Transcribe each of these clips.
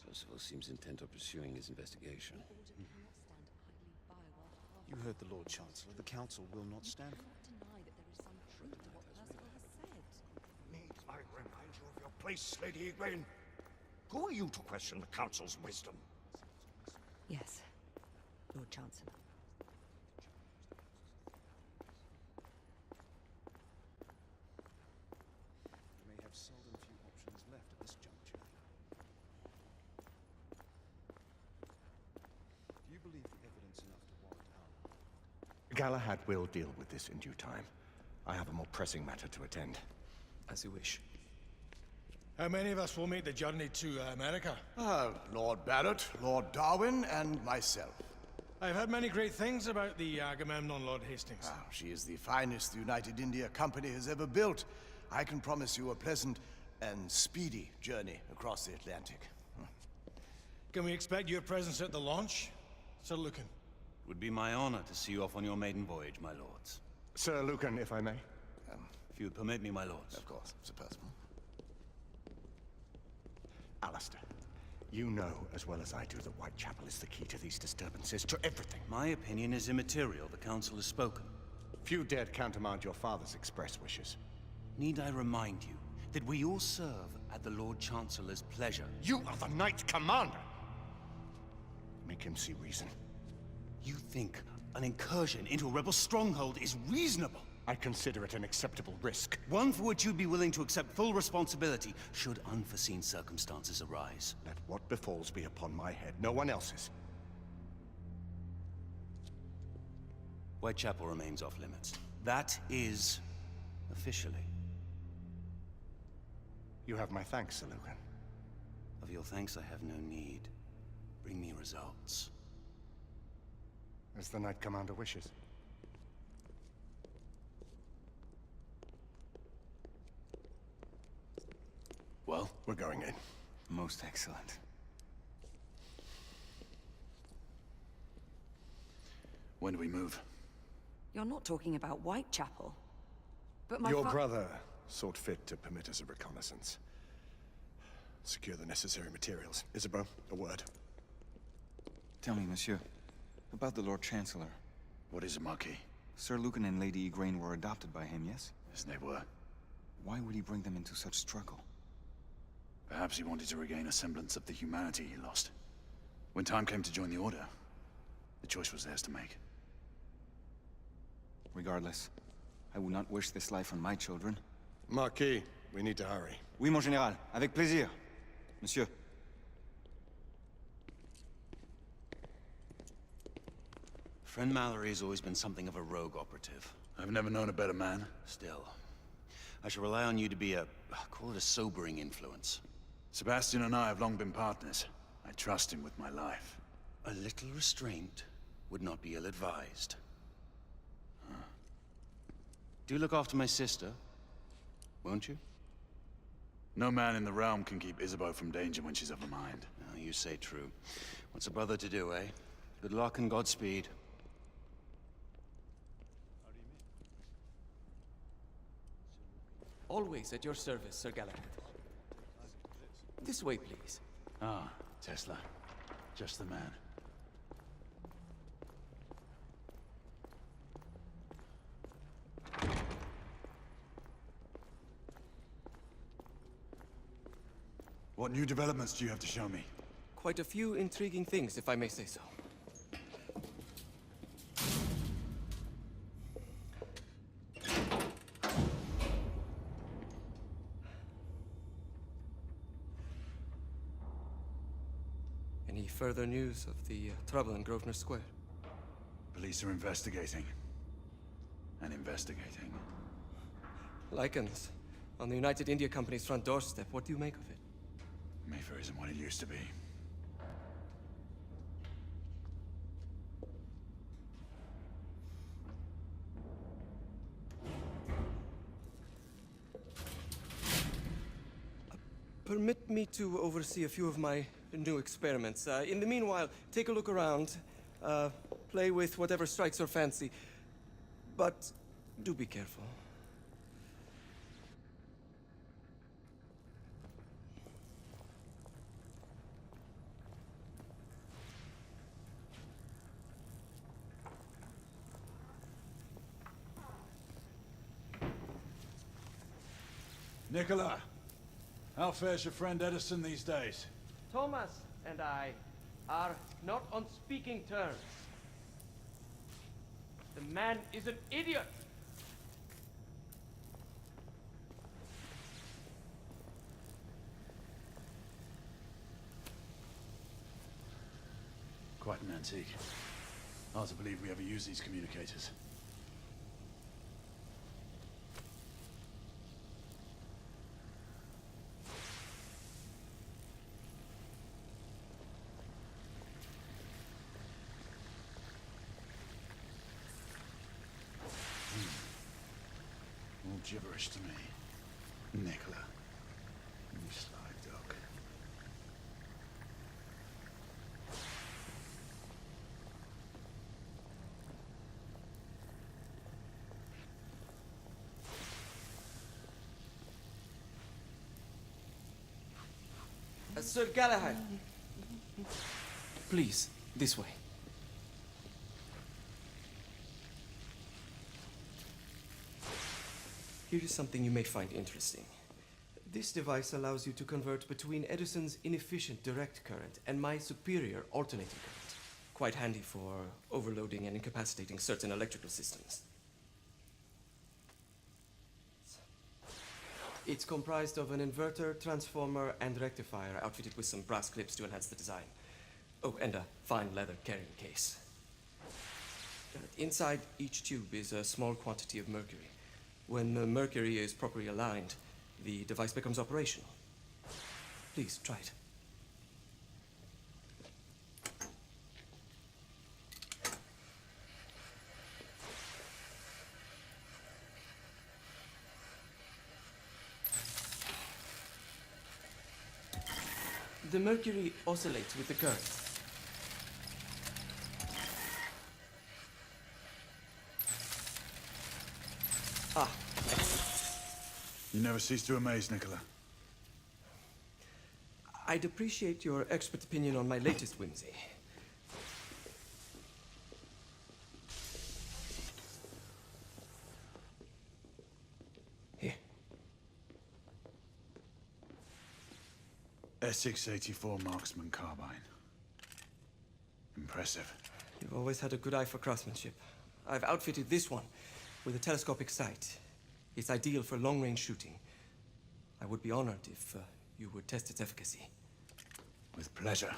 Percival seems intent on pursuing his investigation. You heard the Lord Chancellor. The Council will not stand for it. Need I remind you of your place, Lady Egwene? Who are you to question the Council's wisdom? Yes, Lord Chancellor. You may have seldom few options left at this juncture. Do you believe the evidence enough to warrant harm? Galahad will deal with this in due time. I have a more pressing matter to attend. As you wish. How many of us will make the journey to America? Lord Barrett, Lord Darwin, and myself. I've heard many great things about the Agamemnon, Lord Hastings. She is the finest the United India Company has ever built. I can promise you a pleasant and speedy journey across the Atlantic. Can we expect your presence at the launch, Sir Lucan? It would be my honor to see you off on your maiden voyage, my lords. Sir Lucan, if I may. If you would permit me, my lords. Of course, Sir Percival. Alistair, you know as well as I do that Whitechapel is the key to these disturbances, to everything. My opinion is immaterial. The Council has spoken. Few dared countermand your father's express wishes. Need I remind you that we all serve at the Lord Chancellor's pleasure? You are the Knight Commander! Make him see reason. You think an incursion into a rebel stronghold is reasonable? I consider it an acceptable risk. One for which you'd be willing to accept full responsibility should unforeseen circumstances arise. Let what befalls be upon my head, no one else's. Whitechapel remains off limits. That is officially. You have my thanks, Sir Lucan. Of your thanks I have no need. Bring me results. As the Knight Commander wishes. Well? We're going in. Most excellent. When do we move? You're not talking about Whitechapel. But my Your brother sought fit to permit us a reconnaissance. Secure the necessary materials. Isabeau, a word. Tell me, monsieur, about the Lord Chancellor. What is it, Marquis? Sir Lucan and Lady Egwene were adopted by him, yes? Yes, they were. Why would he bring them into such struggle? Perhaps he wanted to regain a semblance of the humanity he lost. When time came to join the Order, the choice was theirs to make. Regardless, I would not wish this life on my children. Marquis, we need to hurry. Oui, mon général. Avec plaisir. Monsieur. Friend Mallory has always been something of a rogue operative. I've never known a better man. Still, I shall rely on you to be call it a sobering influence. Sebastian and I have long been partners. I trust him with my life. A little restraint would not be ill-advised. Do look after my sister, won't you? No man in the realm can keep Isabeau from danger when she's of a mind. Oh, you say true. What's a brother to do, eh? Good luck and Godspeed. Always at your service, Sir Galahad. This way, please. Ah, Tesla. Just the man. What new developments do you have to show me? Quite a few intriguing things, if I may say so. Any further news of the trouble in Grosvenor Square? Police are investigating. And investigating. Lycans, on the United India Company's front doorstep. What do you make of it? Mayfair isn't what it used to be. Permit me to oversee a few of my new experiments. In the meanwhile, take a look around. Play with whatever strikes your fancy. But do be careful. Nicola, how fares your friend Edison these days? Thomas and I are not on speaking terms. The man is an idiot. Quite an antique. Hard to believe we ever use these communicators. All gibberish to me. Nicola, you sly dog. Sir Galahad. Please, this way. Here is something you may find interesting. This device allows you to convert between Edison's inefficient direct current and my superior alternating current. Quite handy for overloading and incapacitating certain electrical systems. It's comprised of an inverter, transformer, and rectifier outfitted with some brass clips to enhance the design. Oh, and a fine leather carrying case. Inside each tube is a small quantity of mercury. When the mercury is properly aligned, the device becomes operational. Please, try it. The mercury oscillates with the current. Ah, You never cease to amaze, Nicola. I'd appreciate your expert opinion on my latest whimsy. Here. S684 Marksman Carbine. Impressive. You've always had a good eye for craftsmanship. I've outfitted this one with a telescopic sight. It's ideal for long-range shooting. I would be honored if you would test its efficacy. With pleasure.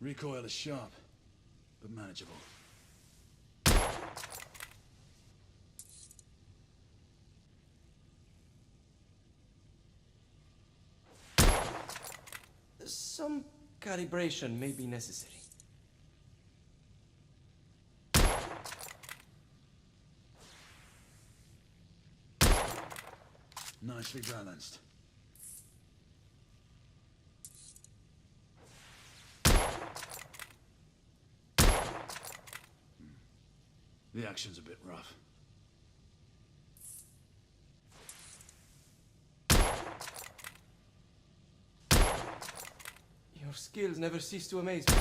Recoil is sharp, but manageable. Some calibration may be necessary. Nicely balanced. The action's a bit rough. Your skills never cease to amaze me.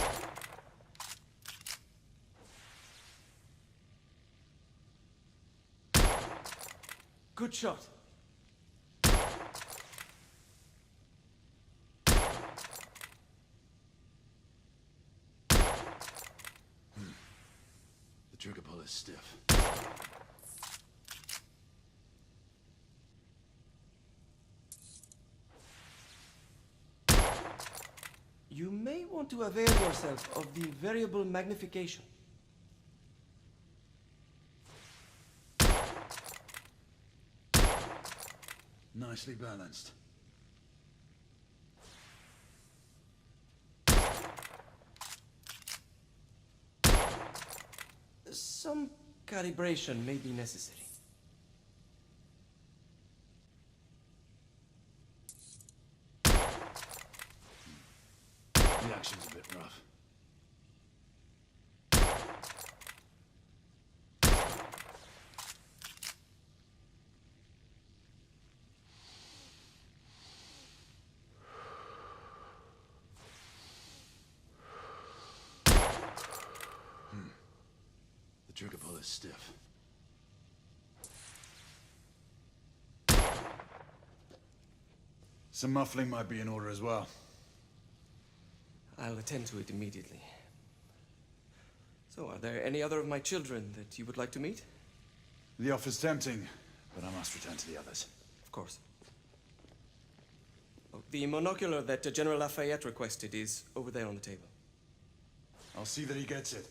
Good shot. The trigger pull is stiff. You may want to avail yourself of the variable magnification. Nicely balanced. Some calibration may be necessary. action's a bit rough. The trigger pull is stiff. Some muffling might be in order as well. I'll attend to it immediately. So, are there any other of my children that you would like to meet? The offer's tempting, but I must return to the others. Of course. Oh, the monocular that General Lafayette requested is over there on the table. I'll see that he gets it.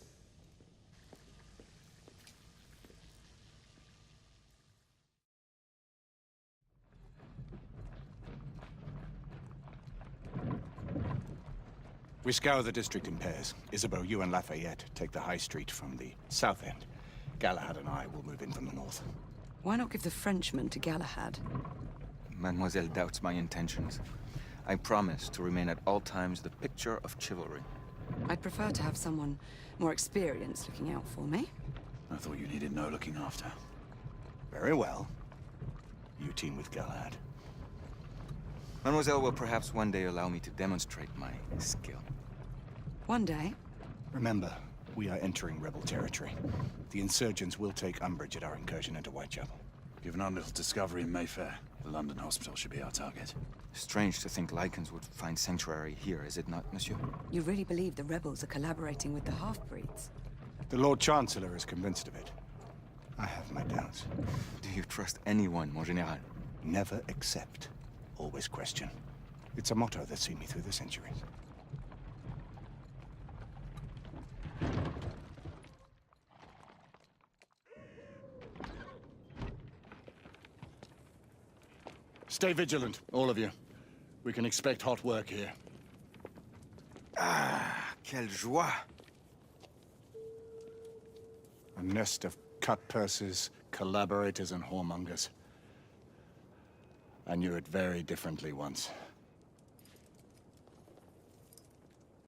We scour the district in pairs. Isabeau, you and Lafayette take the high street from the south end. Galahad and I will move in from the north. Why not give the Frenchman to Galahad? Mademoiselle doubts my intentions. I promise to remain at all times the picture of chivalry. I'd prefer to have someone more experienced looking out for me. I thought you needed no looking after. Very well. You team with Galahad. Mademoiselle will perhaps one day allow me to demonstrate my skill. One day. Remember, we are entering rebel territory. The insurgents will take umbrage at our incursion into Whitechapel. Given our little discovery in Mayfair, the London hospital should be our target. Strange to think Lycans would find sanctuary here, is it not, monsieur? You really believe the rebels are collaborating with the half-breeds? The Lord Chancellor is convinced of it. I have my doubts. Do you trust anyone, mon général? Never accept. Always question. It's a motto that's seen me through the centuries. Stay vigilant, all of you. We can expect hot work here. Ah, quelle joie! A nest of cut-purses, collaborators, and whoremongers. I knew it very differently once.